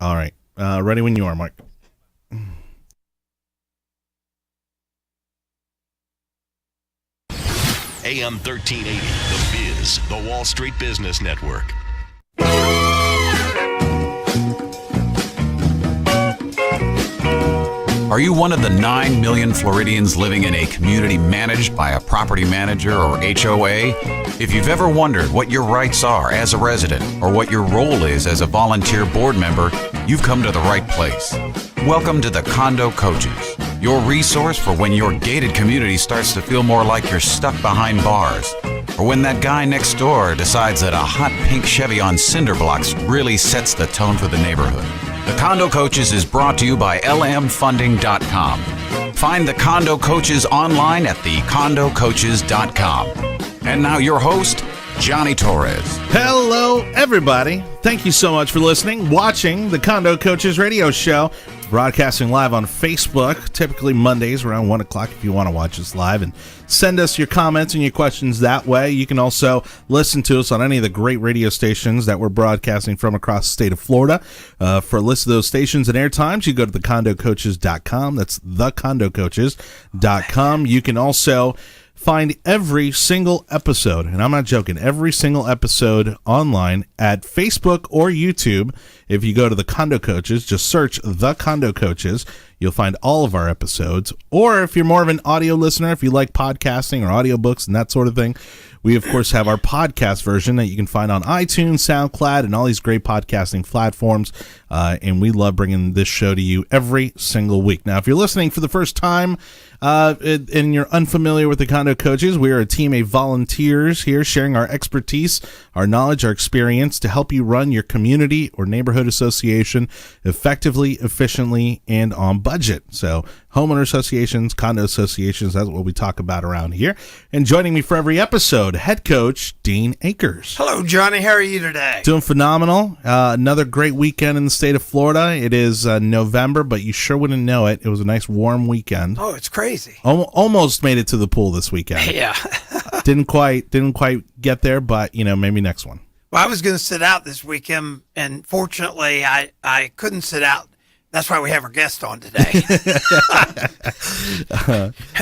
All right. Ready when you are, Mark. AM 1380, The Biz, the Wall Street Business Network. Are you one of the 9 million Floridians living in a community managed by a property manager or HOA? If you've ever wondered what your rights are as a resident or what your role is as a volunteer board member, you've come to the right place. Welcome to the Condo Coaches, your resource for when your gated community starts to feel more like you're stuck behind bars, or when that guy next door decides that a hot pink Chevy on cinder blocks really sets the tone for the neighborhood. The Condo Coaches is brought to you by lmfunding.com. Find the Condo Coaches online at thecondocoaches.com. And now your host, Johnny Torres. Hello, everybody. Thank you so much for listening, watching the Condo Coaches radio show. Broadcasting live on Facebook, typically Mondays around 1 o'clock if you want to watch us live, and send us your comments and your questions that way. You can also listen to us on any of the great radio stations that we're broadcasting from across the state of Florida. For a list of those stations and airtimes, you go to thecondocoaches.com. That's thecondocoaches.com. You can also find every single episode, and I'm not joking, every single episode online at Facebook or YouTube. If you go to the Condo Coaches, just search the Condo Coaches. You'll find all of our episodes. Or if you're more of an audio listener, if you like podcasting or audiobooks and that sort of thing, we, of course, have our podcast version that you can find on iTunes, SoundCloud, and all these great podcasting platforms. And we love bringing this show to you every single week. Now, if you're listening for the first time and you're unfamiliar with the Condo Coaches, we are a team of volunteers here sharing our expertise, our knowledge, our experience to help you run your community or neighborhood association effectively, efficiently, and on budget. So homeowner associations, condo associations, that's what we talk about around here. And joining me for every episode, head coach Dean Akers. Hello, Johnny. How are you today? Doing phenomenal. Another great weekend in the state of Florida. It is November, but you sure wouldn't know it. It was a nice warm weekend. Oh, it's crazy. Almost made it to the pool this weekend. Yeah. didn't quite get there, but maybe next one. Well, I was going to sit out this weekend, and fortunately, I couldn't sit out. That's why we have our guest on today.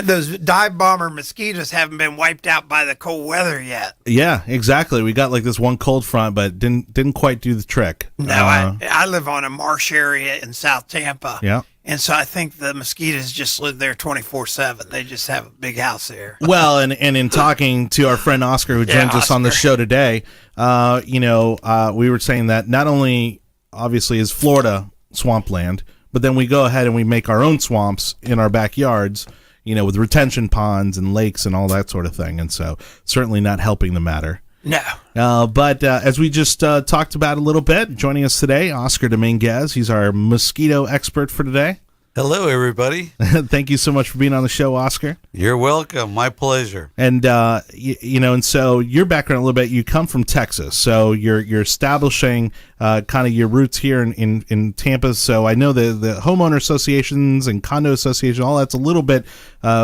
Those dive bomber mosquitoes haven't been wiped out by the cold weather yet. Yeah, exactly. We got like this one cold front, but didn't quite do the trick. No, I live on a marsh area in South Tampa. Yeah. And so I think the mosquitoes just live there 24/7. They just have a big house there. Well, and in talking to our friend Oscar, who joins us on the show today, we were saying that not only obviously is Florida swampland, but then we go ahead and we make our own swamps in our backyards, with retention ponds and lakes and all that sort of thing. And so certainly not helping the matter. No. But as we just talked about a little bit, joining us today, Oscar Dominguez. He's our mosquito expert for today. Hello, everybody. Thank you so much for being on the show, Oscar. You're welcome. My pleasure. And, and so your background a little bit, you come from Texas. So you're establishing kind of your roots here in Tampa. So I know the homeowner associations and condo association, all that's a little bit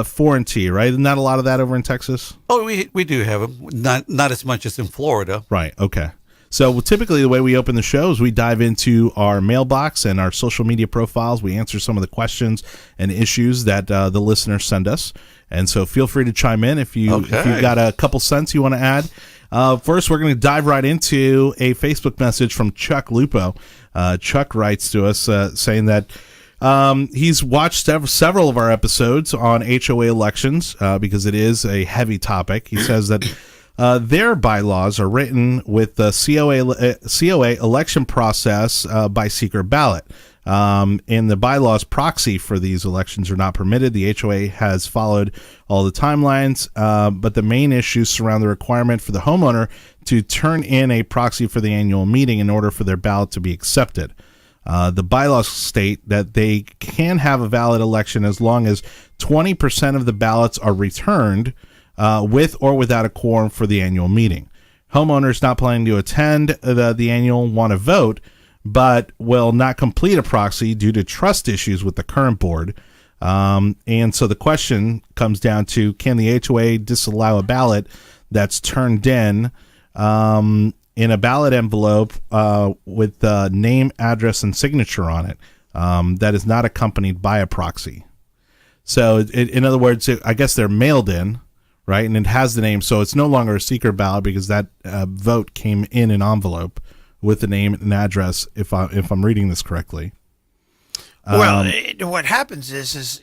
foreign to you, right? Not a lot of that over in Texas? Oh, we do have them. Not as much as in Florida. Right. Okay. So typically the way we open the show is we dive into our mailbox and our social media profiles. We answer some of the questions and issues that the listeners send us. And so feel free to chime in if you've got a couple cents you want to add. First, we're going to dive right into a Facebook message from Chuck Lupo. Chuck writes to us saying that he's watched several of our episodes on HOA elections because it is a heavy topic. He says that their bylaws are written with the COA election process by secret ballot. And the bylaws proxy for these elections are not permitted. The HOA has followed all the timelines, but the main issues surround the requirement for the homeowner to turn in a proxy for the annual meeting in order for their ballot to be accepted. The bylaws state that they can have a valid election as long as 20% of the ballots are returned with or without a quorum for the annual meeting. Homeowners not planning to attend the annual want to vote, but will not complete a proxy due to trust issues with the current board. And so the question comes down to, can the HOA disallow a ballot that's turned in in a ballot envelope with name, address, and signature on it that is not accompanied by a proxy. So, in other words, I guess they're mailed in, right? And it has the name, so it's no longer a secret ballot because that vote came in an envelope with the name and address. If I'm reading this correctly. Well, what happens is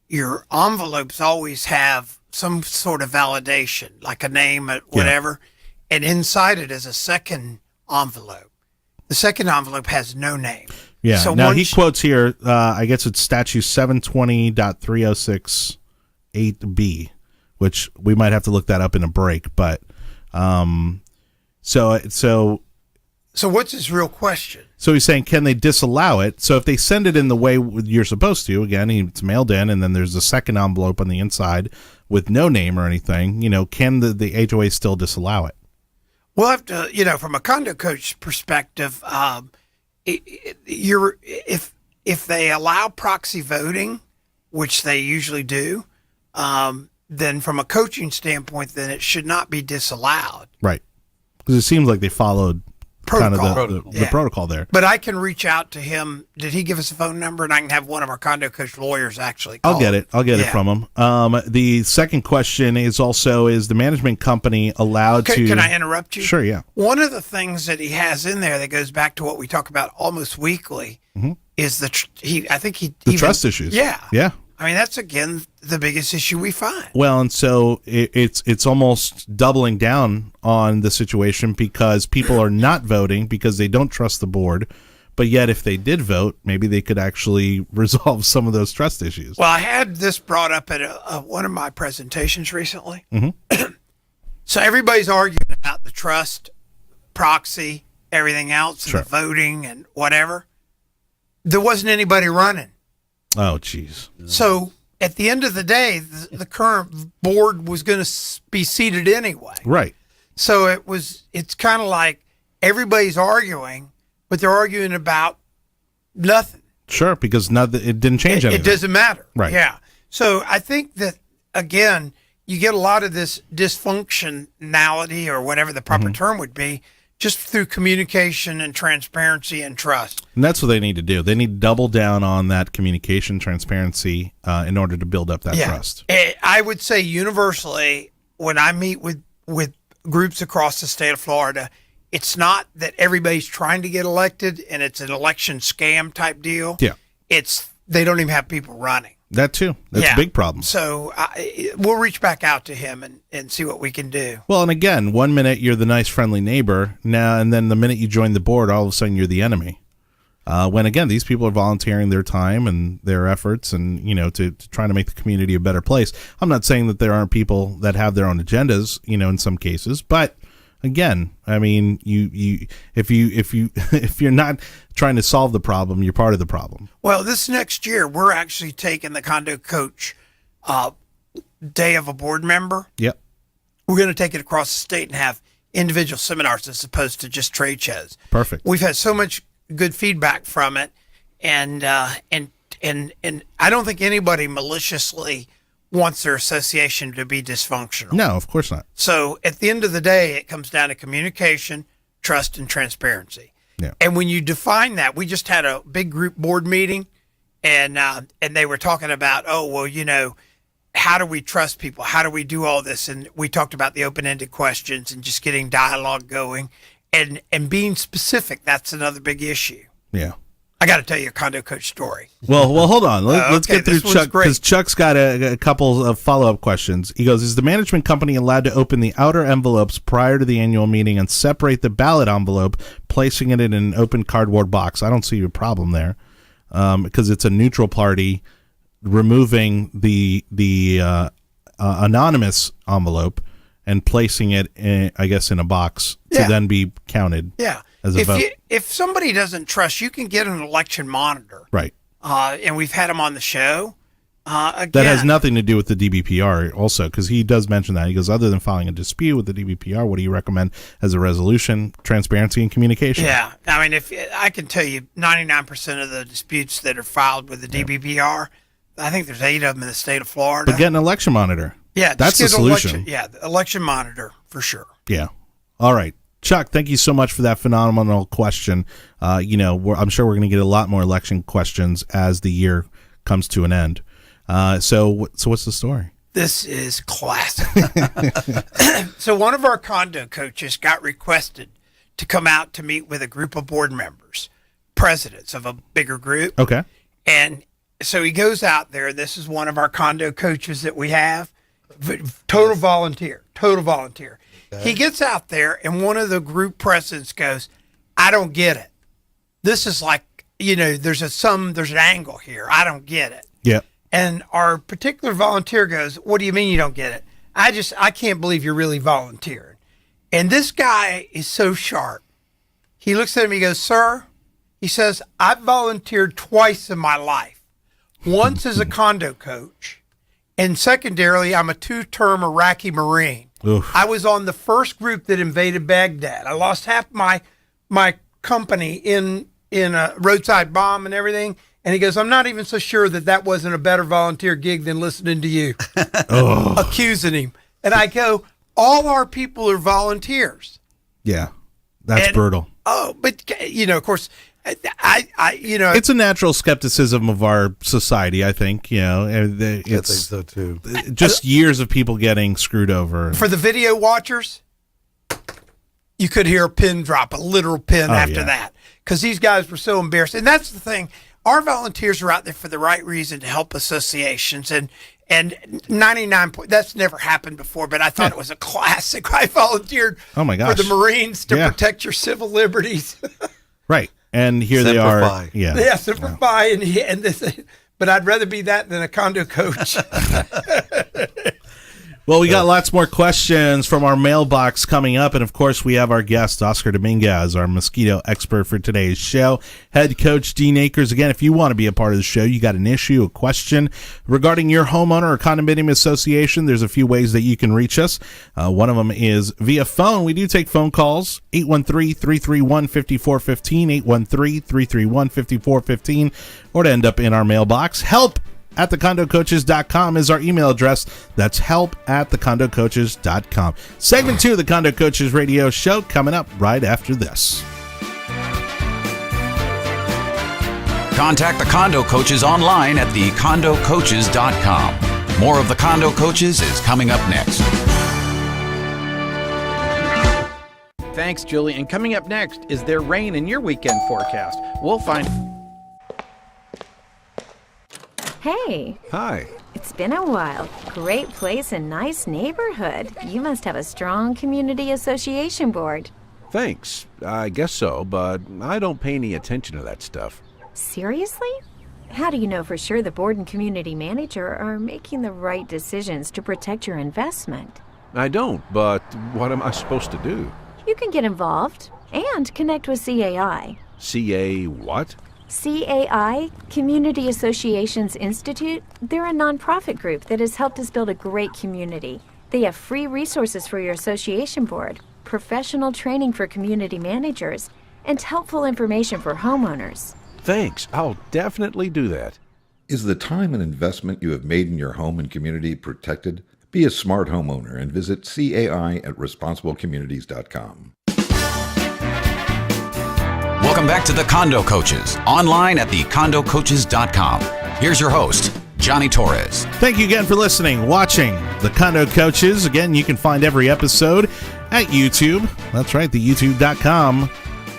your envelopes always have some sort of validation, like a name, whatever, and inside it is a second envelope. The second envelope has no name. Yeah. So now he quotes here, I guess it's statute 720.3068B, which we might have to look that up in a break. But so what's his real question? So he's saying, can they disallow it? So if they send it in the way you're supposed to, again, it's mailed in, and then there's a second envelope on the inside with no name or anything, can the HOA still disallow it? We'll have to, from a condo coach perspective, if they allow proxy voting, which they usually do, then from a coaching standpoint, then it should not be disallowed. Right. Because it seems like they followed Protocol. kind of the protocol there. But I can reach out to him. Did he give us a phone number? And I can have one of our condo coach lawyers actually call I'll get it from him. The second question is the management company allowed to... Can I interrupt you? Sure, yeah. One of the things that he has in there that goes back to what we talk about almost weekly is the trust issues. Yeah. Yeah. I mean, that's, again, the biggest issue we find. Well, and so it's almost doubling down on the situation because people are not voting because they don't trust the board. But yet, if they did vote, maybe they could actually resolve some of those trust issues. Well, I had this brought up at one of my presentations recently. So everybody's arguing about the trust, proxy, everything else, and the voting and whatever. There wasn't anybody running. Oh, geez. So at the end of the day, the current board was going to be seated anyway. Right. So it's kind of like everybody's arguing, but they're arguing about nothing. Sure, because it didn't change anything. It doesn't matter. Right. Yeah. So I think that, again, you get a lot of this dysfunctionality or whatever the proper term would be just through communication and transparency and trust. And that's what they need to do. They need to double down on that communication, transparency in order to build up that trust. I would say universally, when I meet with groups across the state of Florida, it's not that everybody's trying to get elected and it's an election scam type deal. Yeah. It's they don't even have people running. That too. That's a big problem. So we'll reach back out to him and see what we can do. Well, and again, 1 minute you're the nice, friendly neighbor now, and then the minute you join the board, all of a sudden you're the enemy. When again, these people are volunteering their time and their efforts, and to try to make the community a better place. I'm not saying that there aren't people that have their own agendas, in some cases, but again, I mean, if you're not trying to solve the problem, you're part of the problem. Well, this next year, we're actually taking the Condo Coach Day of a Board Member. Yep. We're going to take it across the state and have individual seminars as opposed to just trade shows. Perfect. We've had so much good feedback from it, and I don't think anybody maliciously wants their association to be dysfunctional. No, of course not. So at the end of the day, it comes down to communication, trust, and transparency. Yeah. And when you define that, we just had a big group board meeting, and they were talking about, how do we trust people? How do we do all this? And we talked about the open-ended questions and just getting dialogue going and being specific. That's another big issue. Yeah. I got to tell you a condo coach story. Well, hold on. Let's get through this Chuck, because Chuck's got a couple of follow-up questions. He goes, is the management company allowed to open the outer envelopes prior to the annual meeting and separate the ballot envelope, placing it in an open cardboard box? I don't see a problem there because it's a neutral party removing the anonymous envelope and placing it, in a box to then be counted. Yeah. As a vote. If somebody doesn't trust, you can get an election monitor. Right. And we've had him on the show. Again, that has nothing to do with the DBPR also, because he does mention that. He goes, other than filing a dispute with the DBPR, what do you recommend as a resolution? Transparency and communication. Yeah. I mean, if I can tell you 99% of the disputes that are filed with the DBPR, I think there's 8 of them in the state of Florida. But get an election monitor. Yeah. That's the solution. The election monitor for sure. Yeah. All right. Chuck, thank you so much for that phenomenal question. I'm sure we're going to get a lot more election questions as the year comes to an end. So what's the story? This is classic. So one of our condo coaches got requested to come out to meet with a group of board members, presidents of a bigger group. Okay. And so he goes out there. This is one of our condo coaches that we have. Total volunteer. He gets out there, and one of the group presidents goes, I don't get it. This is like, there's an angle here. I don't get it. Yeah. And our particular volunteer goes, what do you mean you don't get it? I can't believe you're really volunteering. And this guy is so sharp. He looks at him, he goes, sir, he says, I've volunteered twice in my life. Once as a condo coach, and secondarily, I'm a 2-term Iraqi Marine. Oof. I was on the first group that invaded Baghdad. I lost half my company in a roadside bomb and everything. And he goes, I'm not even so sure that wasn't a better volunteer gig than listening to you. Accusing him. And I go, all our people are volunteers. Yeah. That's brutal. Oh, but, of course, it's a natural skepticism of our society, I think. I think so too. Just years of people getting screwed over. For the video watchers, you could hear a pin drop, a literal pin after that, because these guys were so embarrassed. And that's the thing. Our volunteers are out there for the right reason, to help associations, and 99 that's never happened before, but I thought it was a classic. I volunteered for the Marines to protect your civil liberties. Right. And here they Semper are. Fi. Yeah. Semper Fi. And this, but I'd rather be that than a condo coach. Well, we got lots more questions from our mailbox coming up. And, of course, we have our guest, Oscar Dominguez, our Mosquito expert for today's show. Head coach Dean Akers. Again, if you want to be a part of the show, you got an issue, a question regarding your homeowner or condominium association, there's a few ways that you can reach us. One of them is via phone. We do take phone calls, 813-331-5415, 813-331-5415, or to end up in our mailbox. Help at thecondocoaches.com is our email address. That's help at thecondocoaches.com. Segment 2 of the Condo Coaches radio show coming up right after this. Contact the Condo Coaches online at thecondocoaches.com. More of the Condo Coaches is coming up next. Thanks, Julie. And coming up next, is there rain in your weekend forecast? We'll find... Hey. Hi. It's been a while. Great place and nice neighborhood. You must have a strong community association board. Thanks. I guess so, but I don't pay any attention to that stuff. Seriously? How do you know for sure the board and community manager are making the right decisions to protect your investment? I don't, but what am I supposed to do? You can get involved and connect with CAI. CA what? CAI, Community Associations Institute, they're a nonprofit group that has helped us build a great community. They have free resources for your association board, professional training for community managers, and helpful information for homeowners. Thanks. I'll definitely do that. Is the time and investment you have made in your home and community protected? Be a smart homeowner and visit CAI at responsiblecommunities.com. Welcome back to the Condo Coaches, online at thecondocoaches.com. Here's your host, Johnny Torres. Thank you again for listening, watching the Condo Coaches. Again, you can find every episode at YouTube. That's right, the youtube.com.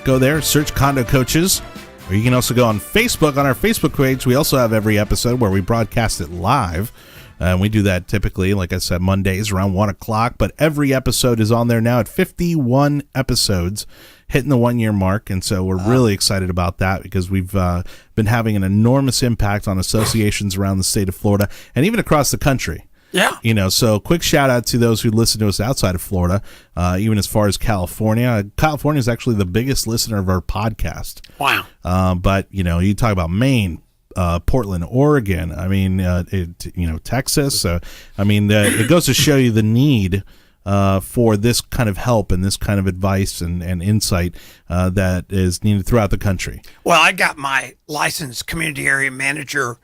Go there, search Condo Coaches. Or you can also go on Facebook. On our Facebook page, we also have every episode where we broadcast it live. And we do that typically, like I said, Mondays around 1 o'clock. But every episode is on there now at 51 episodes, hitting the 1-year mark. And so we're really excited about that because we've been having an enormous impact on associations around the state of Florida and even across the country. Yeah. So quick shout out to those who listen to us outside of Florida, even as far as California. California is actually the biggest listener of our podcast. Wow. But, you talk about Maine, Portland, Oregon, Texas. It goes to show you the need for this kind of help and this kind of advice and insight that is needed throughout the country. Well, I got my licensed community area manager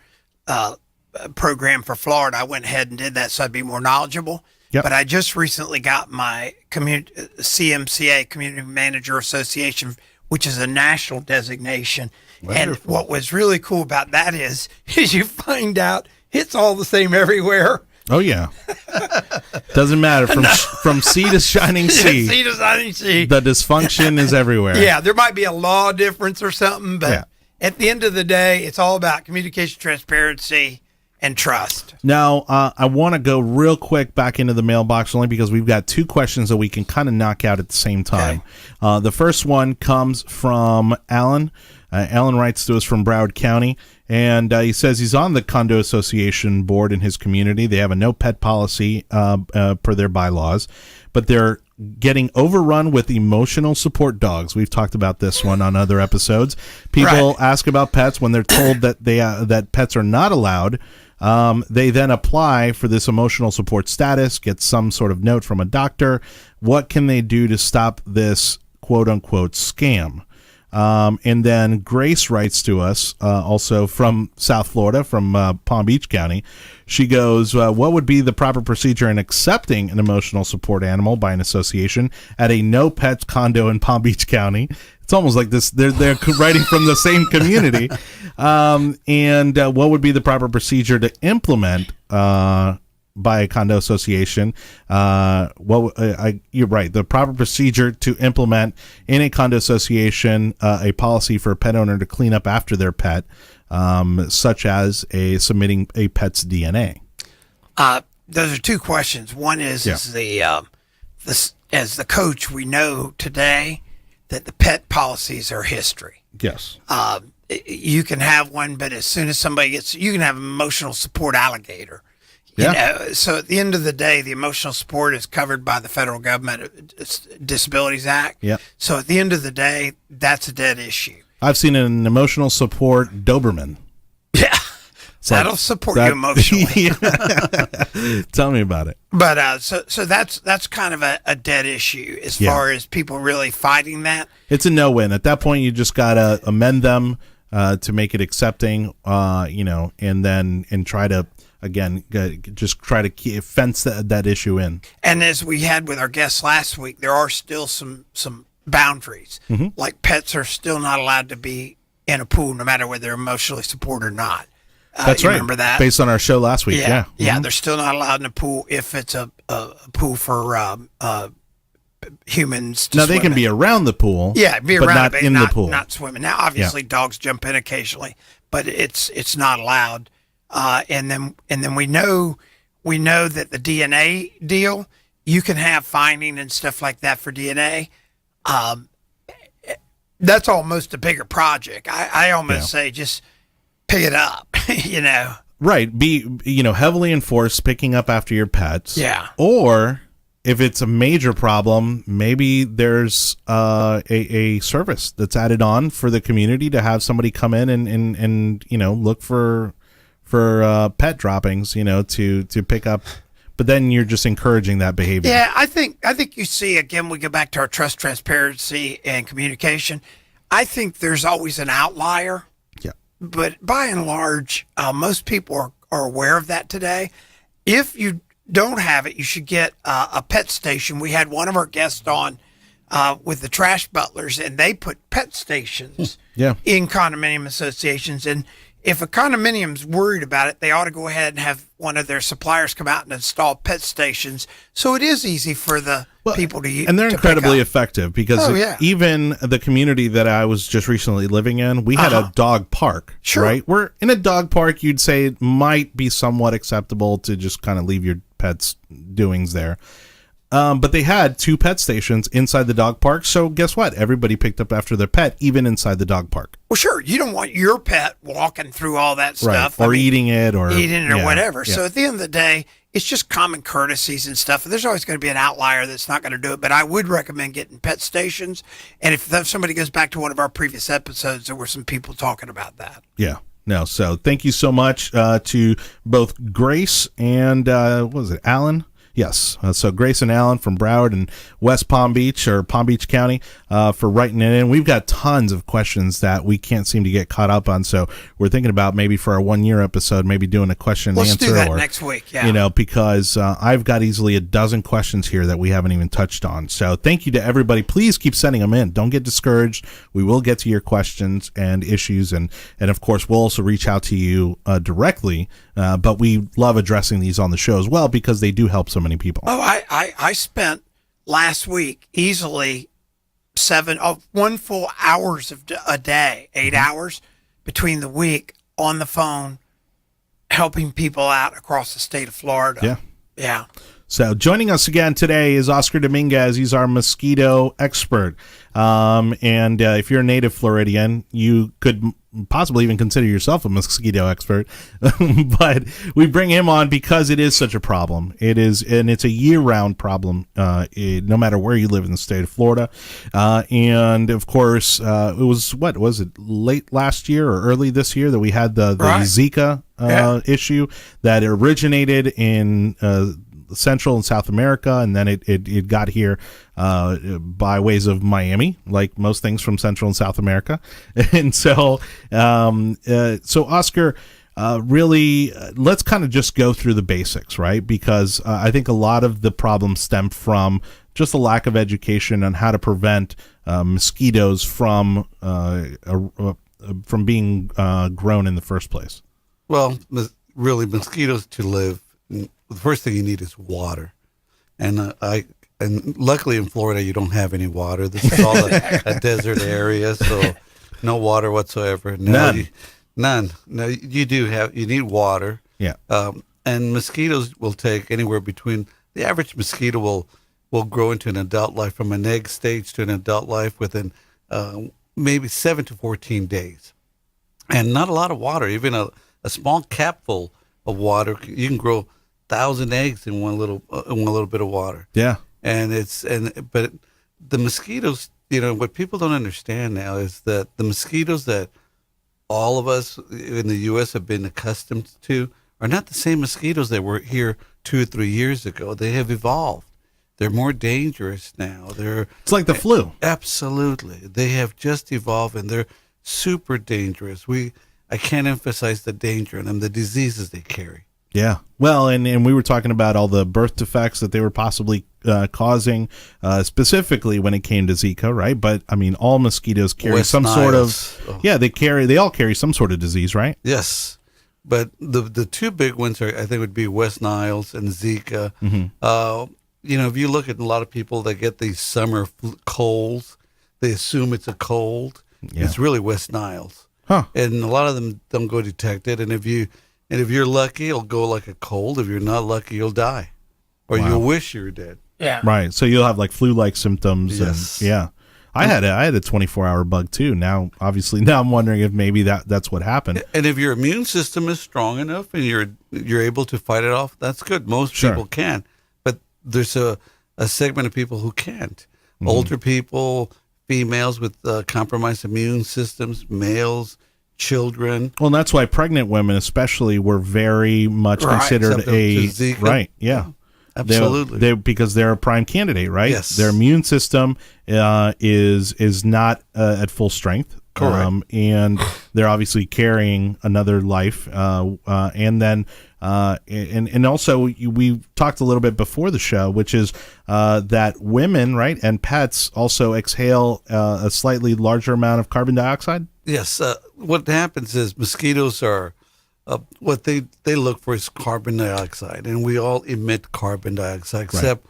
program for Florida. I went ahead and did that so I'd be more knowledgeable. Yep. But I just recently got my CMCA, Community Manager Association, which is a national designation. Wonderful. And what was really cool about that is you find out it's all the same everywhere. Oh yeah, doesn't matter from sea to shining sea. Sea to shining sea. The dysfunction is everywhere. Yeah, there might be a law difference or something, but at the end of the day, it's all about communication, transparency, and trust. Now, I want to go real quick back into the mailbox only because we've got two questions that we can kind of knock out at the same time. Okay. The first one comes from Alan. Alan writes to us from Broward County, and he says he's on the Condo Association board in his community. They have a no pet policy per their bylaws, but they're getting overrun with emotional support dogs. We've talked about this one on other episodes. People ask about pets when they're told that that pets are not allowed. They then apply for this emotional support status, get some sort of note from a doctor. What can they do to stop this quote-unquote scam? And then Grace writes to us, also from South Florida, from Palm Beach County. She goes, what would be the proper procedure in accepting an emotional support animal by an association at a no-pet condo in Palm Beach County? It's almost like this. They're writing from the same community. And what would be the proper procedure to implement by a condo association? You're right. The proper procedure to implement in a condo association a policy for a pet owner to clean up after their pet, such as submitting a pet's DNA. Those are two questions. One is as the coach, we know today that the pet policies are history. Yes. You can have one, but as soon as somebody you can have an emotional support alligator. You know, so at the end of the day, the emotional support is covered by the federal government Disabilities Act. Yep. So at the end of the day, that's a dead issue. I've seen an emotional support Doberman. Yeah. That'll support you emotionally. Tell me about it. But so that's kind of a dead issue as far as people really fighting that. It's a no-win. At that point, you just got to amend them to make it accepting, and try to, again, just try to fence that issue in. And as we had with our guests last week, there are still some boundaries. Mm-hmm. Like pets are still not allowed to be in a pool no matter whether they're emotionally supported or not. That's right. Remember that? Based on our show last week. Yeah. Mm-hmm. They're still not allowed in a pool if it's a pool for humans to now, swim they can in. be around the pool. Yeah, be but around not it, in the pool. Not swimming. Now, obviously, dogs jump in occasionally, but it's not allowed. And then we know that the DNA deal, you can have finding and stuff like that for DNA. That's almost a bigger project. I almost say just pick it up, Right. Be, heavily enforced picking up after your pets. Yeah. Or if it's a major problem, maybe there's a service that's added on for the community to have somebody come in and look for pet droppings, to pick up. But then you're just encouraging that behavior. Yeah, I think you see, again, we go back to our trust, transparency, and communication. I think there's always an outlier. Yeah. But by and large, most people are aware of that today. If you don't have it, you should get a pet station. We had one of our guests on with the trash butlers, and they put pet stations in condominium associations. And if a condominium's worried about it, they ought to go ahead and have one of their suppliers come out and install pet stations. So it is easy for the people to use. And they're incredibly effective because even the community that I was just recently living in, we had a dog park, right? Where in a dog park, you'd say it might be somewhat acceptable to just kind of leave your pet's doings there. But they had 2 pet stations inside the dog park. So guess what? Everybody picked up after their pet, even inside the dog park. Well, sure. You don't want your pet walking through all that stuff. Or eating it or whatever. Yeah. So at the end of the day, it's just common courtesies and stuff. There's always going to be an outlier that's not going to do it. But I would recommend getting pet stations. And if somebody goes back to one of our previous episodes, there were some people talking about that. Yeah. No. So thank you so much to both Grace and, Alan? Yes. So Grace and Allen from Broward and West Palm Beach or Palm Beach County for writing it in. We've got tons of questions that we can't seem to get caught up on. So we're thinking about maybe for our 1 year episode, maybe doing a question and Let's answer. do that or next week. Yeah. Because I've got easily a dozen questions here that we haven't even touched on. So thank you to everybody. Please keep sending them in. Don't get discouraged. We will get to your questions and issues. And of course, we'll also reach out to you directly. But we love addressing these on the show as well because they do help so many people. Oh, I spent last week easily 1 full hours of a day, 8 hours between the week on the phone, helping people out across the state of Florida. Yeah. Yeah. So joining us again today is Oscar Dominguez. He's our mosquito expert. And if you're a native Floridian, you could possibly even consider yourself a mosquito expert. But we bring him on because it is such a problem. It is, and it's a year-round problem, no matter where you live in the state of Florida. And of course, it was, what was it, late last year or early this year that we had the Right. Zika issue that originated in Central and South America, and then it got here by ways of Miami, like most things from Central and South America. And so Oscar, really, let's kind of just go through the basics, right? Because I think a lot of the problems stem from just a lack of education on how to prevent mosquitoes from being grown in the first place. Well, really, mosquitoes to live, the first thing you need is water. And luckily in Florida, you don't have any water. This is all a desert area, so no water whatsoever. None. None. No, you need water. Yeah. And mosquitoes will take anywhere between, the average mosquito will grow into an adult life from an egg stage to an adult life within maybe 7 to 14 days. And not a lot of water, even a small capful of water, you can grow 1,000 eggs in one little bit of water. Yeah. But the mosquitoes, what people don't understand now is that the mosquitoes that all of us in the U.S. have been accustomed to are not the same mosquitoes that were here 2 or 3 years ago. They have evolved. They're more dangerous now. It's like the flu. Absolutely. They have just evolved, and they're super dangerous. I can't emphasize the danger in them, the diseases they carry. Yeah. Well, and we were talking about all the birth defects that they were possibly causing, specifically when it came to Zika, right? But I mean, all mosquitoes carry West some Niles. sort of, they all carry some sort of disease, right? Yes. But the two big ones I think would be West Niles and Zika. Mm-hmm. If you look at a lot of people that get these summer colds, they assume it's a cold. Yeah. It's really West Niles. Huh. And a lot of them don't go detected. And if you're lucky, it'll go like a cold. If you're not lucky, you'll die, or Wow. you'll wish you were dead. Yeah. Right. So you'll have like flu-like symptoms. Yes. And, yeah. I had a 24-hour bug too. Now I'm wondering if maybe that's what happened. And if your immune system is strong enough and you're able to fight it off, that's good. Most Sure. people can, but there's a segment of people who can't. Mm-hmm. Older people, females with compromised immune systems, males, children. Well, and that's why pregnant women, especially, were very much Right. considered Susceptible to Zika. right. Yeah. Absolutely. Because they're a prime candidate, right? Yes. Their immune system is not at full strength. Correct. And they're obviously carrying another life. And then and also we talked a little bit before the show, which is that women, right, and pets also exhale a slightly larger amount of carbon dioxide. Yes. What happens is mosquitoes are, what they look for is carbon dioxide, and we all emit carbon dioxide, except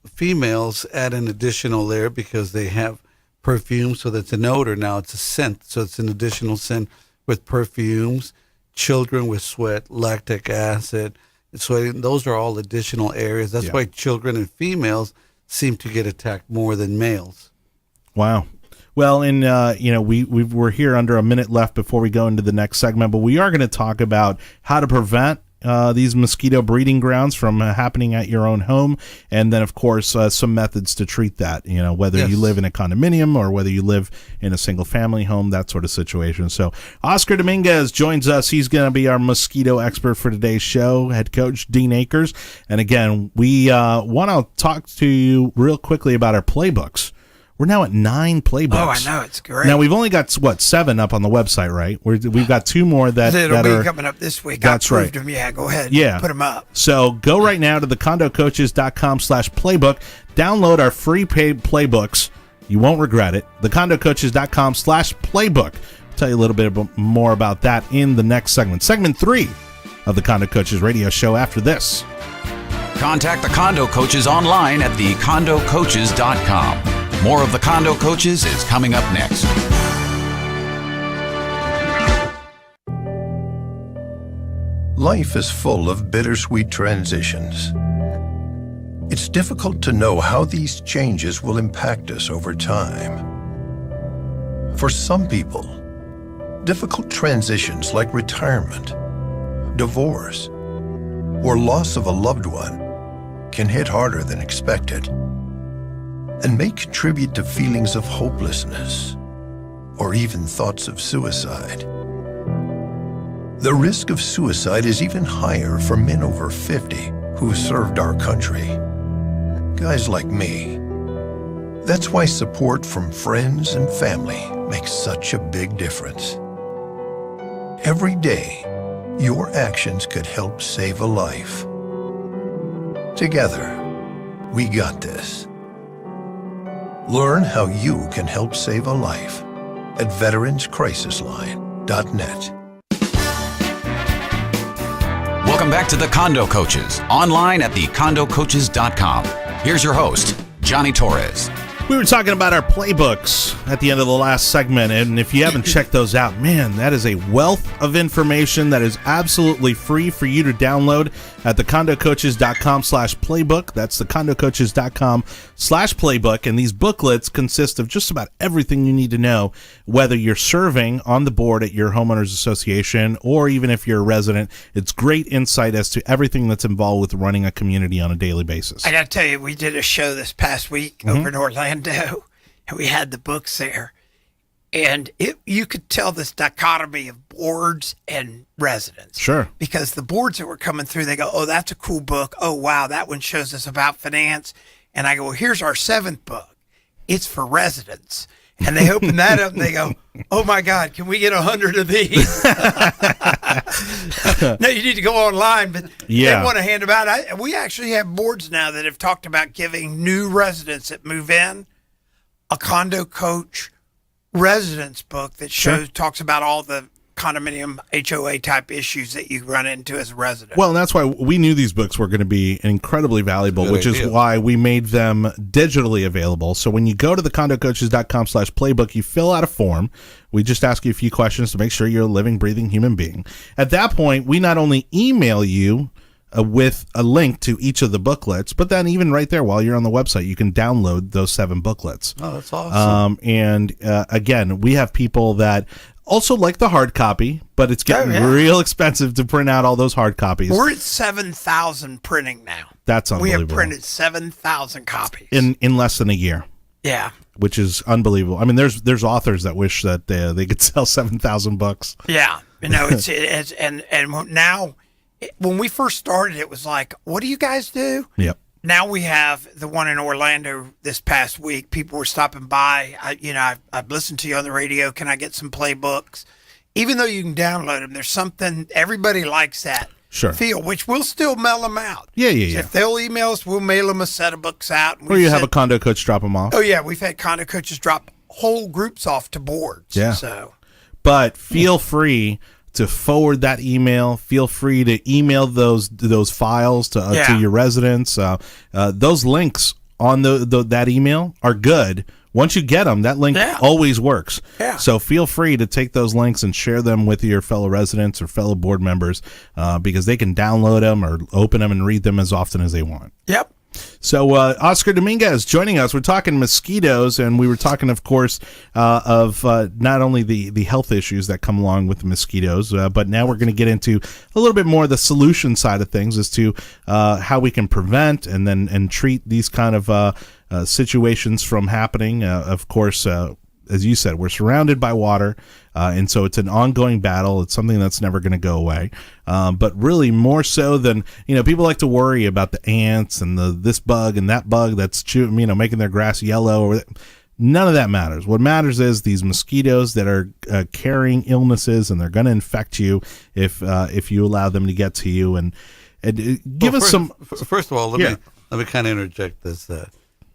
females add an additional layer because they have perfume, so that's an odor. Now it's a scent, so it's an additional scent with perfumes. Children with sweat, lactic acid, sweating, those are all additional areas. That's why children and females seem to get attacked more than males. Wow. Well, and we're here under a minute left before we go into the next segment, but we are going to talk about how to prevent these mosquito breeding grounds from happening at your own home, and then of course some methods to treat that, whether you live in a condominium or whether you live in a single family home, that sort of situation. So Oscar Dominguez joins us. He's going to be our mosquito expert for today's show, head coach Dean Akers. And again, we want to talk to you real quickly about our playbooks. We're now at 9 playbooks. Oh, I know. It's great. Now, we've only got, 7 up on the website, right? We've got 2 more that It'll are be coming up this week. That's I approved right. them. Yeah, go ahead. Yeah. Put them up. So go right now to the condocoaches.com/playbook. Download our free paid playbooks. You won't regret it. The condocoaches.com/playbook. I'll tell you a little bit more about that in the next segment. Segment 3 of the Condo Coaches radio show after this. Contact the Condo Coaches online at thecondocoaches.com. More of the Condo Coaches is coming up next. Life is full of bittersweet transitions. It's difficult to know how these changes will impact us over time. For some people, difficult transitions like retirement, divorce, or loss of a loved one can hit harder than expected and may contribute to feelings of hopelessness or even thoughts of suicide. The risk of suicide is even higher for men over 50 who served our country. Guys like me. That's why support from friends and family makes such a big difference. Every day, your actions could help save a life. Together, we got this. Learn how you can help save a life at veteranscrisisline.net. Welcome back to the Condo Coaches, online at thecondocoaches.com. Here's your host, Johnny Torres. We were talking about our playbooks at the end of the last segment, and if you haven't checked those out, man, that is a wealth of information that is absolutely free for you to download at thecondocoaches.com/playbook. That's thecondocoaches.com/playbook, and these booklets consist of just about everything you need to know, whether you're serving on the board at your homeowners association or even if you're a resident. It's great insight as to everything that's involved with running a community on a daily basis. I got to tell you, we did a show this past week over in Orlando, and we had the books there. And you could tell this dichotomy of boards and residents. Sure. Because the boards that were coming through, they go, oh, that's a cool book. Oh, wow, that one shows us about finance. And I go, well, here's our 7th book. It's for residents. And they open that up and they go, oh, my God, can we get 100 of these? No, you need to go online, but they want to hand them out. We actually have boards now that have talked about giving new residents that move in a Condo Coach residence book that talks about all the condominium HOA type issues that you run into as a resident. Well, and that's why we knew these books were going to be incredibly valuable, which is why we made them digitally available. So when you go to the condocoaches.com/playbook, you fill out a form. We just ask you a few questions to make sure you're a living, breathing human being. At that point, we not only email you with a link to each of the booklets, but then even right there while you're on the website, you can download those 7 booklets. Oh, that's awesome. And again, we have people that also like the hard copy, but it's getting real expensive to print out all those hard copies. We're at 7,000 printing now. That's unbelievable. We have printed 7,000 copies. In less than a year. Yeah. Which is unbelievable. I mean, there's authors that wish that they could sell 7,000 books. Yeah. It's and now, when we first started, it was like, what do you guys do? Yep. Now we have the one in Orlando this past week. People were stopping by. I've listened to you on the radio. Can I get some playbooks? Even though you can download them, there's something, everybody likes that feel, which we'll still mail them out. Yeah. So if they'll email us, we'll mail them a set of books out. Or you have a condo coach drop them off. Oh, yeah. We've had condo coaches drop whole groups off to boards. Yeah. But feel free to forward that email. Feel free to email those files to your residents. Those links on that email are good. Once you get them, that link always works. Yeah. So feel free to take those links and share them with your fellow residents or fellow board members because they can download them or open them and read them as often as they want. Yep. So Oscar Dominguez joining us. We're talking mosquitoes, and we were talking, of course, of not only the health issues that come along with the mosquitoes, but now we're going to get into a little bit more the solution side of things as to how we can prevent and treat these kind of situations from happening. Of course, as you said, we're surrounded by water, and so it's an ongoing battle. It's something that's never going to go away. But really, more so than, people like to worry about the ants and this bug and that bug that's making their grass yellow. Or none of that matters. What matters is these mosquitoes that are carrying illnesses, and they're going to infect you if you allow them to get to you. And give us some. First of all, let me kind of interject this.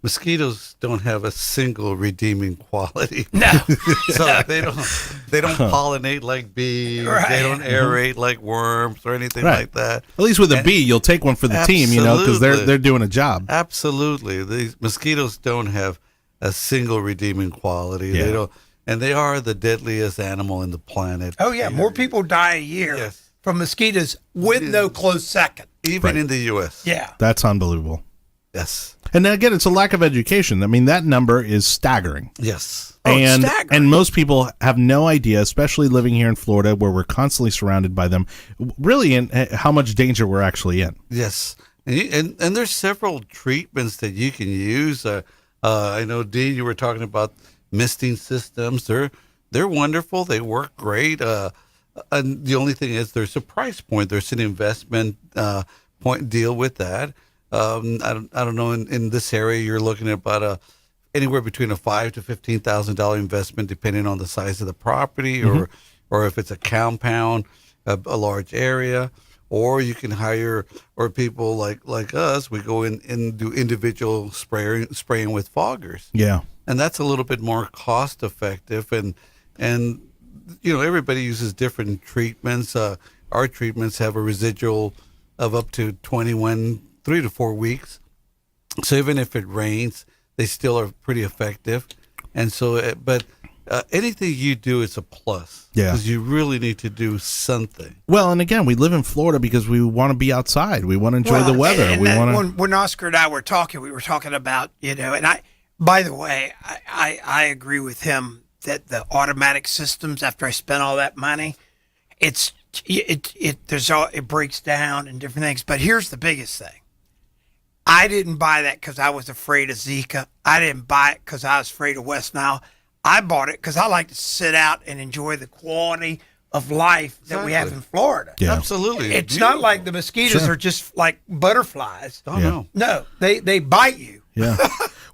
Mosquitoes don't have a single redeeming quality. No. So they don't pollinate like bees. Right. They don't aerate like worms or anything like that. At least with a bee, you'll take one for the team, because they're doing a job. Absolutely. These mosquitoes don't have a single redeeming quality. Yeah. They don't, and they are the deadliest animal in the planet. Oh, yeah. More people die a year from mosquitoes with no close second. Even in the U.S. Yeah. That's unbelievable. Yes. And again, it's a lack of education. I mean, that number is staggering. Yes. And most people have no idea, especially living here in Florida, where we're constantly surrounded by them, really in how much danger we're actually in. Yes. And there's several treatments that you can use. I know, Dean, you were talking about misting systems. They're wonderful. They work great. And the only thing is there's a price point. There's an investment point deal with that. I don't know. In this area, you're looking at about anywhere between a $5,000 to $15,000 investment, depending on the size of the property, or if it's a compound, a large area, or you can hire, or people like us, we go in and do individual spraying with foggers. Yeah, and that's a little bit more cost effective, and everybody uses different treatments. Our treatments have a residual of up to 3 to 4 weeks. So even if it rains, they still are pretty effective. And so, but anything you do is a plus. Yeah. Because you really need to do something. Well, and again, we live in Florida because we want to be outside. We want to enjoy the weather. When Oscar and I were talking, we were talking about, and by the way, I agree with him that the automatic systems, after I spent all that money, it breaks down and different things. But here's the biggest thing. I didn't buy that because I was afraid of Zika. I didn't buy it because I was afraid of West Nile. I bought it because I like to sit out and enjoy the quality of life that we have in Florida. Yeah. Absolutely. It's not like the mosquitoes are just like butterflies. Oh, no. No, they bite you. Yeah.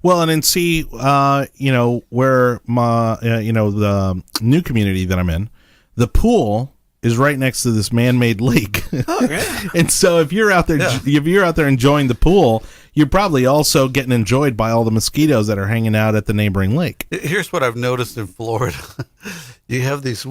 Well, and then see, where my, the new community that I'm in, the pool is right next to this man-made lake. Oh, yeah. And so if you're out there enjoying the pool, you're probably also getting enjoyed by all the mosquitoes that are hanging out at the neighboring lake. Here's what I've noticed in Florida. You have these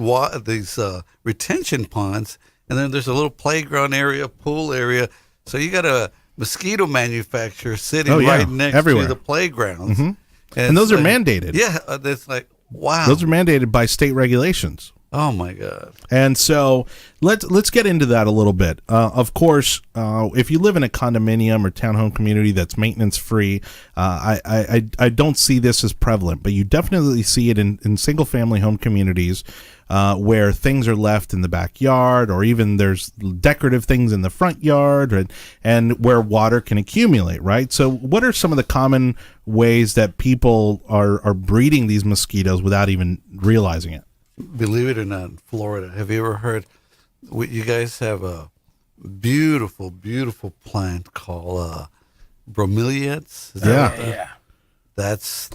retention ponds, and then there's a little playground area, pool area. So you got a mosquito manufacturer sitting right next to the playgrounds. Mm-hmm. And those are mandated. Yeah, that's like, wow. Those are mandated by state regulations. Oh my God! And so let's get into that a little bit. Of course, if you live in a condominium or townhome community that's maintenance free, I don't see this as prevalent, but you definitely see it in single family home communities where things are left in the backyard, or even there's decorative things in the front yard, and where water can accumulate. Right. So, what are some of the common ways that people are breeding these mosquitoes without even realizing it? Believe it or not, in Florida, have you ever heard? You guys have a beautiful, beautiful plant called bromeliads. Yeah. That's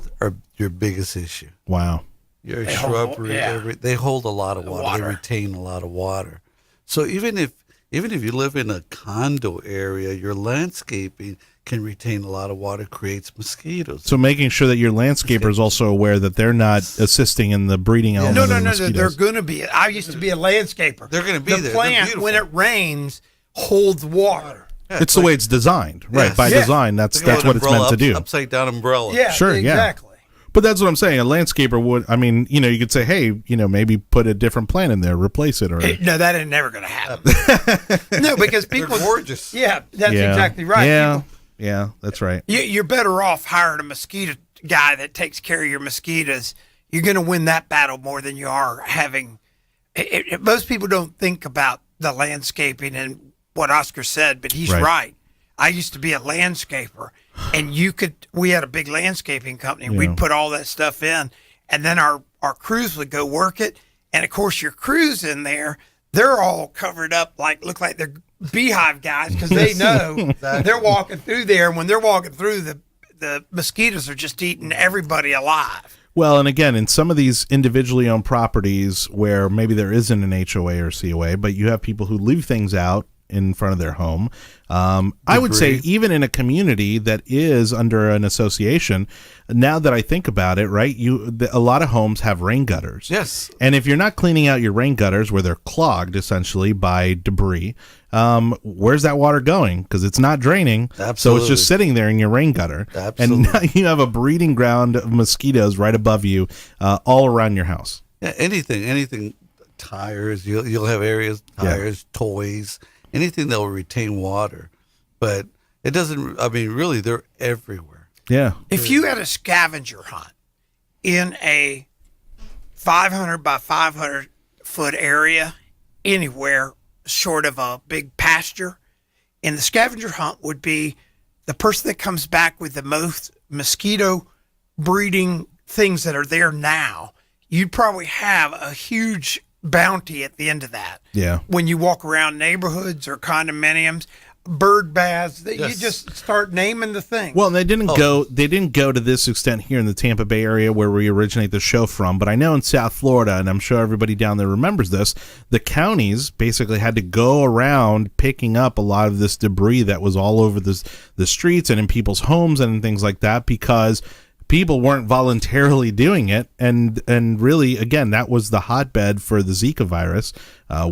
your biggest issue. Wow. Your shrubbery, they hold a lot of water. They retain a lot of water. So even if you live in a condo area, your landscaping can retain a lot of water, creates mosquitoes. So making sure that your landscaper is also aware that they're not assisting in the breeding element of the mosquitoes. They're going to be. I used to be a landscaper. They're going to be there. The plant, when it rains, holds water. Yeah, it's the way it's designed, right? Yes. By design, that's what it's meant to do. Upside down umbrella. Yeah, sure, exactly. Yeah. But that's what I'm saying. A landscaper would, you could say, hey, maybe put a different plant in there, replace it. No, that ain't never going to happen. No, because people. They're gorgeous. Yeah, that's exactly right. Yeah. Yeah, that's right. You're better off hiring a mosquito guy that takes care of your mosquitoes. You're going to win that battle more than you are having. Most people don't think about the landscaping and what Oscar said, but he's right. I used to be a landscaper, and we had a big landscaping company. Yeah. We'd put all that stuff in, and then our crews would go work it. And of course, your crews in there, they're all covered up, look like they're beehive guys, because they know they're walking through there. And when they're walking through, the mosquitoes are just eating everybody alive. Well, and again, in some of these individually owned properties where maybe there isn't an HOA or COA, but you have people who leave things out in front of their home. I would say even in a community that is under an association, now that I think about it, right, a lot of homes have rain gutters. Yes. And if you're not cleaning out your rain gutters where they're clogged essentially by debris, where's that water going? Because it's not draining. Absolutely. So it's just sitting there in your rain gutter. Absolutely. And now you have a breeding ground of mosquitoes right above you, all around your house. Yeah, anything, tires, you'll have areas, tires, toys, anything that will retain water. But it doesn't, really, they're everywhere. Yeah. If you had a scavenger hunt in a 500 by 500 foot area, anywhere short of a big pasture, and the scavenger hunt would be the person that comes back with the most mosquito breeding things that are there now, you'd probably have a huge bounty at the end of that. Yeah. When you walk around neighborhoods or condominiums, bird baths, that you just start naming the thing. Well, they didn't go to this extent here in the Tampa Bay area where we originate the show from, but I know in South Florida, and I'm sure everybody down there remembers this, the counties basically had to go around picking up a lot of this debris that was all over the streets and in people's homes and things like that, because people weren't voluntarily doing it, and really, again, that was the hotbed for the Zika virus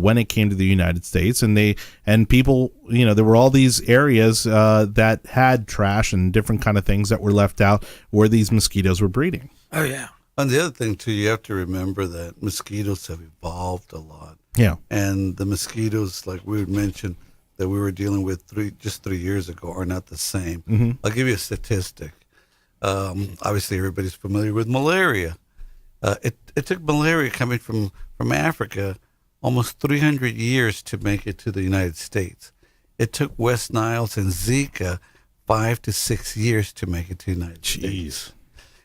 when it came to the United States, and people, there were all these areas that had trash and different kind of things that were left out where these mosquitoes were breeding. Oh yeah. And the other thing too, you have to remember that mosquitoes have evolved a lot. Yeah. And the mosquitoes, like we would mention, that we were dealing with 3 years ago, are not the same. Mm-hmm. I'll give you a statistic. Obviously, everybody's familiar with malaria. It took malaria coming from Africa almost 300 years to make it to the United States. It took West Niles and Zika 5 to 6 years to make it to the United States.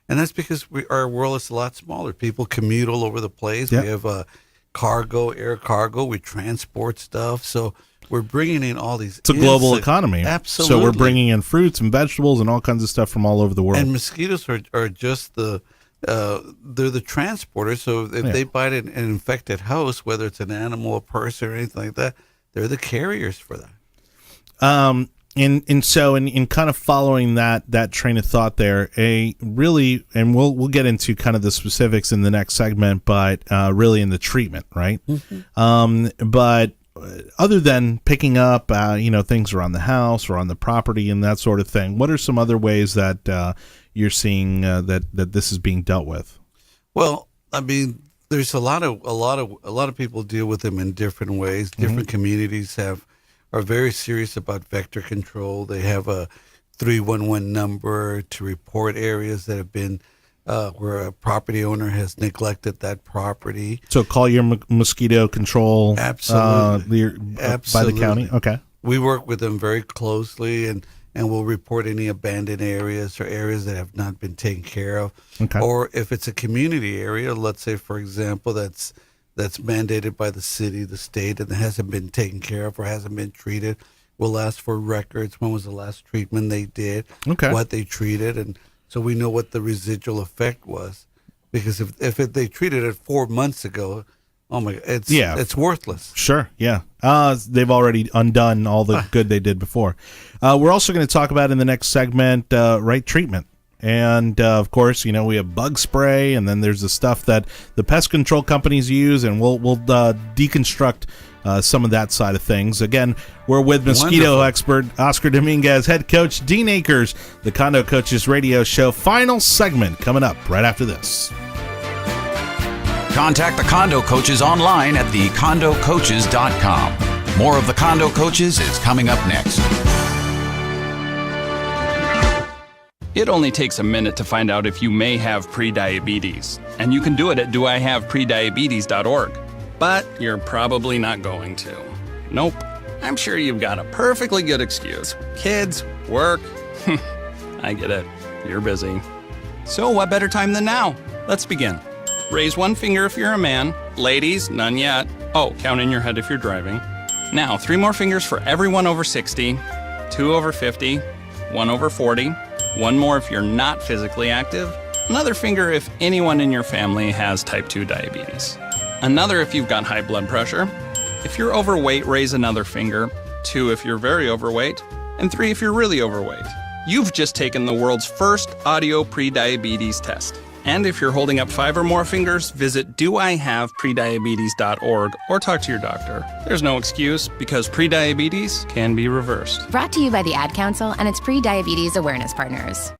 And that's because our world is a lot smaller. People commute all over the place. Yep. We have air cargo. We transport stuff. So we're bringing in all these. It's a global economy. Absolutely. So we're bringing in fruits and vegetables and all kinds of stuff from all over the world. And mosquitoes are just they're the transporters. So if they bite an infected host, whether it's an animal, a person, or anything like that, they're the carriers for that. So in kind of following that train of thought there, and we'll get into kind of the specifics in the next segment, but really in the treatment, right? Mm-hmm. But other than picking up, things around the house or on the property and that sort of thing, what are some other ways that you're seeing that this is being dealt with? Well, there's a lot of people deal with them in different ways. Different mm-hmm. communities are very serious about vector control. They have a 311 number to report areas that have been where a property owner has neglected that property. So call your mosquito control. Absolutely. By the county. Okay. We work with them very closely, and we'll report any abandoned areas or areas that have not been taken care of. Okay. Or if it's a community area, let's say, for example, that's mandated by the city, the state, and it hasn't been taken care of or hasn't been treated, we'll ask for records. When was the last treatment they did? Okay. What they treated, and so we know what the residual effect was. Because if they treated it 4 months ago, oh my God, it's worthless. Sure, yeah. They've already undone all the good they did before. We're also going to talk about in the next segment, treatment. And, of course, we have bug spray, and then there's the stuff that the pest control companies use, and we'll deconstruct some of that side of things. Again, we're with mosquito expert Oscar Dominguez, head coach Dean Akers, the Condo Coaches radio show. Final segment coming up right after this. Contact the Condo Coaches online at thecondocoaches.com. More of the Condo Coaches is coming up next. It only takes a minute to find out if you may have prediabetes, and you can do it at doihaveprediabetes.org. But you're probably not going to. Nope. I'm sure you've got a perfectly good excuse. Kids, work. I get it. You're busy. So what better time than now? Let's begin. Raise one finger if you're a man. Ladies, none yet. Oh, count in your head if you're driving. Now, 3 more fingers for everyone over 60, 2 over 50, 1 over 40, 1 more if you're not physically active, another finger if anyone in your family has type 2 diabetes, another if you've got high blood pressure. If you're overweight, raise another finger, 2 if you're very overweight, and 3 if you're really overweight. You've just taken the world's first audio prediabetes test. And if you're holding up 5 or more fingers, visit doihaveprediabetes.org or talk to your doctor. There's no excuse because prediabetes can be reversed. Brought to you by the Ad Council and its pre-diabetes awareness partners.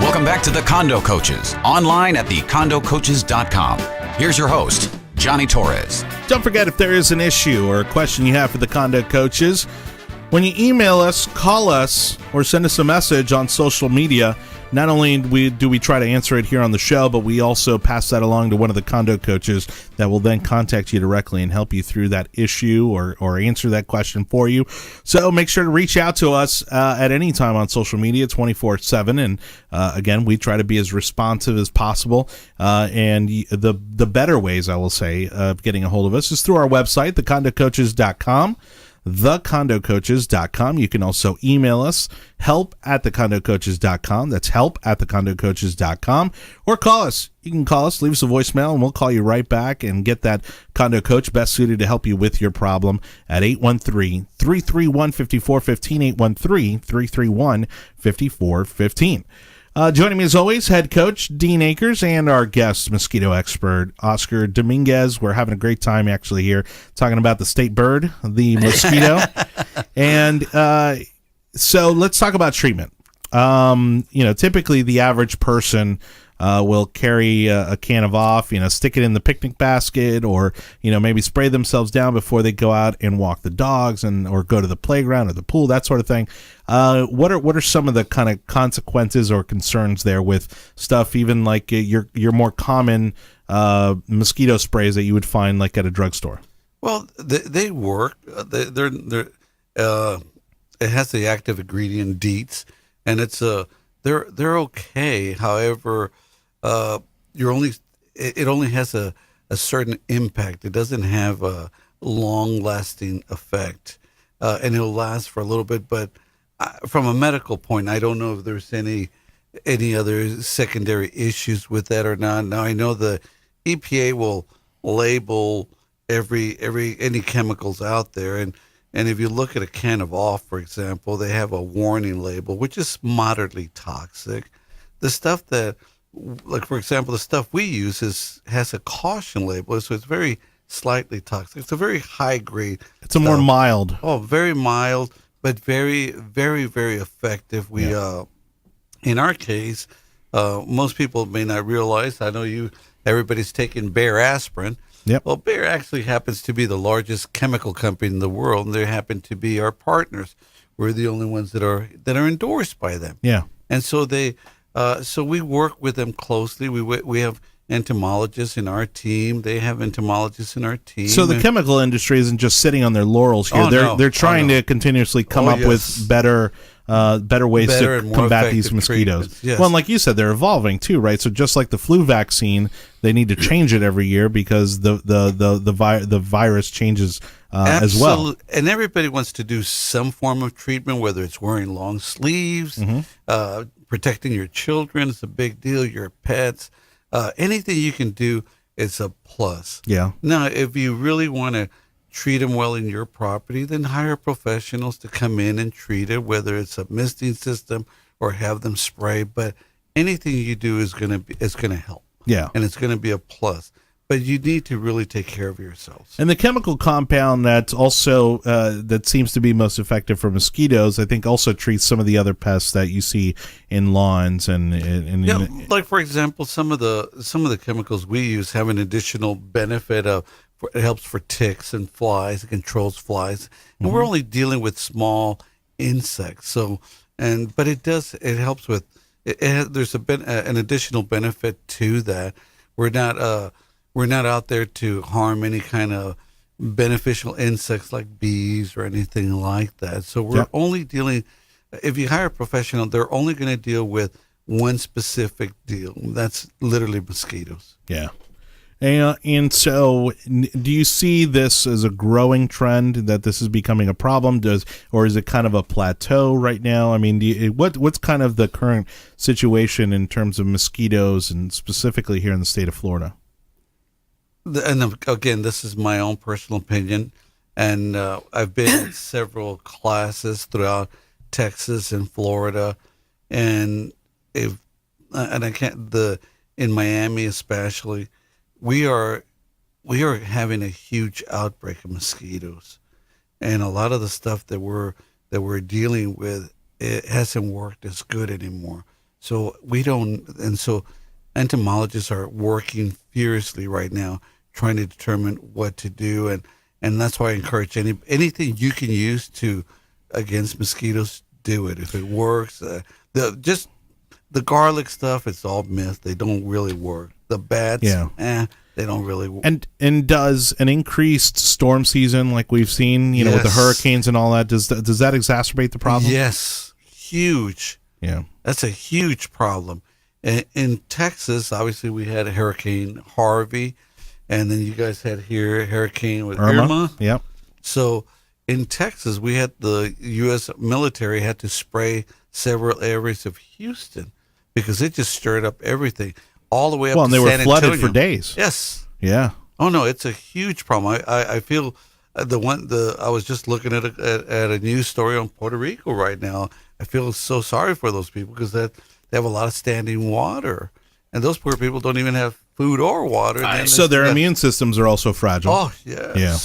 Welcome back to the Condo Coaches, online at thecondocoaches.com. Here's your host, Johnny Torres. Don't forget, if there is an issue or a question you have for the Condo Coaches, when you email us, call us, or send us a message on social media, not only do we try to answer it here on the show, but we also pass that along to one of the Condo Coaches that will then contact you directly and help you through that issue or answer that question for you. So make sure to reach out to us at any time on social media 24/7. And again, we try to be as responsive as possible. And the better ways, I will say, of getting a hold of us is through our website, thecondocoaches.com. thecondocoaches.com. You can also email us, help@thecondocoaches.com. That's help@thecondocoaches.com. Or call us. You can call us, leave us a voicemail, and we'll call you right back and get that condo coach best suited to help you with your problem at 813-331-5415, 813-331-5415. Joining me as always, head coach Dean Akers and our guest mosquito expert Oscar Dominguez. We're having a great time actually here talking about the state bird, the mosquito. And so let's talk about treatment. Typically the average person will carry a can of off, stick it in the picnic basket, or maybe spray themselves down before they go out and walk the dogs or go to the playground or the pool, that sort of thing. What are some of the kind of consequences or concerns there with stuff, even like your more common mosquito sprays that you would find like at a drugstore? Well, they work. It has the active ingredient DEETs, and they're okay. However, it only has a certain impact. It doesn't have a long-lasting effect, and it'll last for a little bit. But from a medical point, I don't know if there's any other secondary issues with that or not. Now I know the EPA will label any chemicals out there, and if you look at a can of off, for example, they have a warning label, which is moderately toxic. The stuff that, like for example, the stuff we use has a caution label, so it's very slightly toxic. It's a very high grade. It's a more mild. Oh, very mild, but very, very, very effective. In our case, most people may not realize. I know everybody's taking Bayer aspirin. Yep. Well, Bayer actually happens to be the largest chemical company in the world, and they happen to be our partners. We're the only ones that are endorsed by them. Yeah. And so so we work with them closely. We have entomologists in our team. They have entomologists in our team. So the chemical industry isn't just sitting on their laurels here. They're trying to continuously come up with better ways to combat these mosquitoes. Yes. Well, and like you said, they're evolving too, right? So just like the flu vaccine, they need to change it every year because the virus changes as well. And everybody wants to do some form of treatment, whether it's wearing long sleeves, protecting your children is a big deal, your pets. Anything you can do is a plus. Yeah. Now, if you really want to treat them well in your property, then hire professionals to come in and treat it, whether it's a misting system or have them spray. But anything you do is going to help. Yeah. And it's going to be a plus. But you need to really take care of yourselves. And the chemical compound that's also that seems to be most effective for mosquitoes, I think, also treats some of the other pests that you see in lawns and like for example, some of the chemicals we use have an additional benefit of it helps for ticks and flies. It controls flies, and we're only dealing with small insects. So but it helps with there's an additional benefit to that. We're not out there to harm any kind of beneficial insects like bees or anything like that. So we're only dealing, if you hire a professional, they're only going to deal with one specific deal. That's literally mosquitoes. Yeah. And so do you see this as a growing trend, that this is becoming a problem, or is it kind of a plateau right now? I mean, what's kind of the current situation in terms of mosquitoes, and specifically here in the state of Florida? And again, this is my own personal opinion, and I've been in several classes throughout Texas and Florida, and in Miami especially, we are having a huge outbreak of mosquitoes, and a lot of the stuff that we're dealing with, it hasn't worked as good anymore. So so entomologists are working furiously right now trying to determine what to do, and that's why I encourage anything you can use against mosquitoes, do it if it works. The garlic stuff, it's all myth. They don't really work. The bats, they don't really work. And does an increased storm season like we've seen, with the hurricanes and all that, does that exacerbate the problem? Yes, huge. Yeah, that's a huge problem. In Texas, obviously, we had Hurricane Harvey, and then you guys had here Hurricane with Irma. Yep. So in Texas, we had the U.S. military had to spray several areas of Houston because it just stirred up everything all the way up to San Antonio. Well, and they were flooded for days. Yes. Yeah. Oh no, it's a huge problem. I feel I was just looking at a news story on Puerto Rico right now. I feel so sorry for those people because they have a lot of standing water, and those poor people don't even have food or water. So their immune systems are also fragile. Oh yes. Yeah.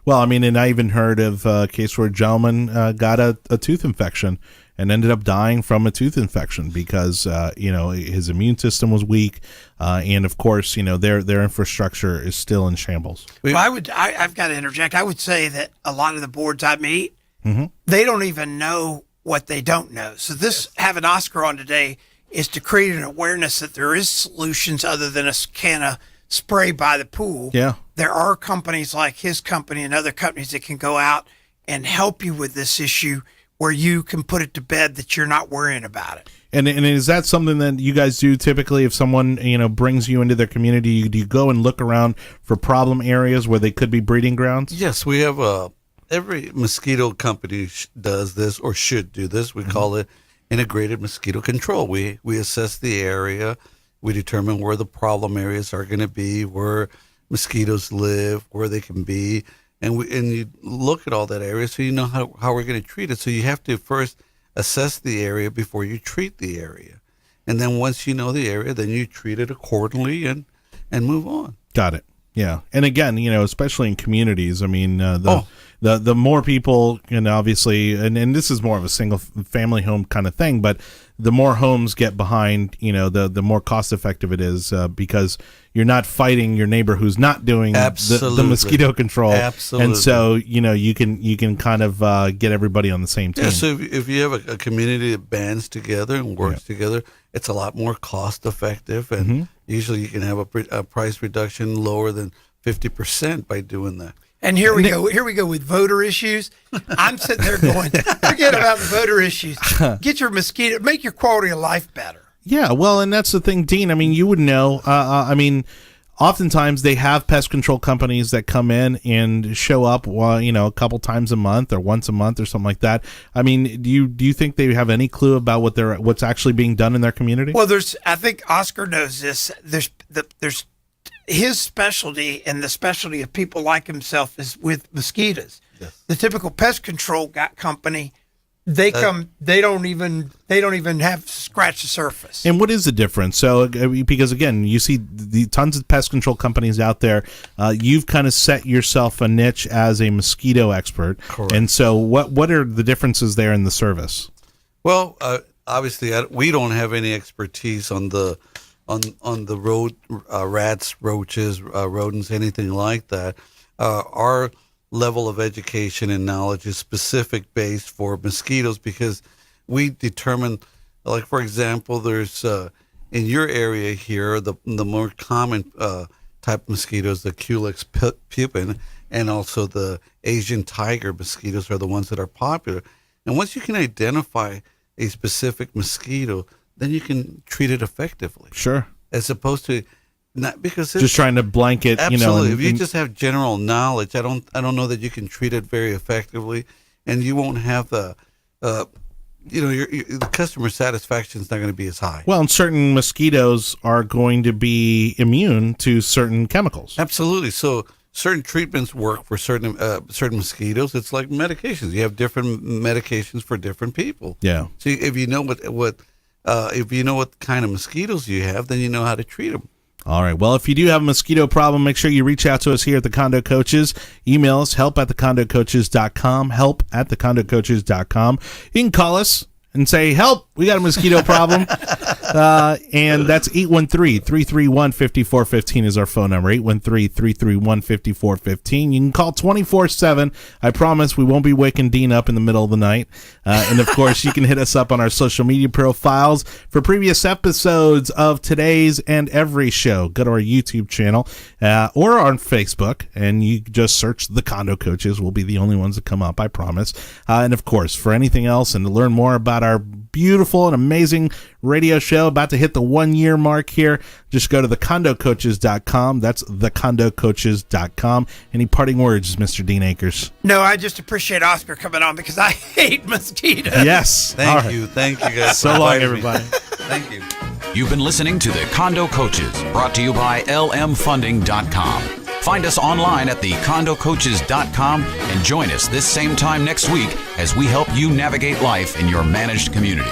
Well, I mean, and I even heard of a case where a gentleman got a tooth infection and ended up dying from a tooth infection because his immune system was weak, and of course, their infrastructure is still in shambles. Well, I've got to interject. I would say that a lot of the boards I meet, they don't even know what they don't know. So having Oscar on today is to create an awareness that there is solutions other than a can of spray by the pool. Yeah. There are companies like his company and other companies that can go out and help you with this issue where you can put it to bed that you're not worrying about it. And is that something that you guys do typically if someone, brings you into their community? Do you go and look around for problem areas where they could be breeding grounds? Yes, we have every mosquito company does this or should do this. We call it integrated mosquito control. We assess the area. We determine where the problem areas are going to be, where mosquitoes live, where they can be. And you look at all that area so you know how we're going to treat it. So you have to first assess the area before you treat the area. And then once you know the area, then you treat it accordingly and move on. Got it. Yeah. And again, especially in communities, I mean, the more people, obviously, and this is more of a single family home kind of thing, but the more homes get behind, the more cost effective it is because you're not fighting your neighbor who's not doing the mosquito control. Absolutely. And so, you can kind of get everybody on the same team. Yeah, so if you have a community that bands together and works together, it's a lot more cost effective. And usually you can have a price reduction lower than 50% by doing that. And here we go. Here we go with voter issues. I'm sitting there going, forget about the voter issues. Get your mosquito, make your quality of life better. Yeah, well, and that's the thing, Dean. I mean, you would know. Oftentimes they have pest control companies that come in and show up, a couple times a month or once a month or something like that. I mean, do you think they have any clue about what's actually being done in their community? Well, I think Oscar knows this. There's his specialty and the specialty of people like himself is with mosquitoes. Yes. The typical pest control company, they don't even have scratch the surface. And what is the difference? So, because again, you see the tons of pest control companies out there. You've kind of set yourself a niche as a mosquito expert. Correct. And so, what are the differences there in the service? Well, obviously, we don't have any expertise on the road rats, roaches, rodents, anything like that. Our level of education and knowledge is specific based for mosquitoes because we determine, like for example, there's in your area here the more common type of mosquitoes, the Culex pupin, and also the Asian tiger mosquitoes are the ones that are popular. And once you can identify a specific mosquito, then you can treat it effectively. Sure. As opposed to not because just trying to blanket. Absolutely. If you just have general knowledge, I don't know that you can treat it very effectively, and you won't have the the customer satisfaction is not going to be as high. Well, and certain mosquitoes are going to be immune to certain chemicals. Absolutely. So certain treatments work for certain mosquitoes. It's like medications. You have different medications for different people. Yeah. So if you know what kind of mosquitoes you have, then you know how to treat them. All right. Well, if you do have a mosquito problem, make sure you reach out to us here at the Condo Coaches. Email us, help@thecondocoaches.com, help@thecondocoaches.com. You can call us and say, help, we got a mosquito problem. And that's 813-331-5415 is our phone number, 813-331-5415. You can call 24/7. I promise we won't be waking Dean up in the middle of the night. And, of course, you can hit us up on our social media profiles for previous episodes of today's and every show. Go to our YouTube channel or on Facebook, and you just search The Condo Coaches. We'll be the only ones that come up, I promise. And, of course, for anything else and to learn more about our beautiful and amazing radio show about to hit the 1-year mark here, just go to thecondocoaches.com. That's thecondocoaches.com. Any parting words, Mr. Dean Akers? No, I just appreciate Oscar coming on because I hate mosquitoes. Yes. Thank you guys. So long, everybody. Thank you. You've been listening to the Condo Coaches, brought to you by lmfunding.com. Find us online at thecondocoaches.com and join us this same time next week as we help you navigate life in your managed community.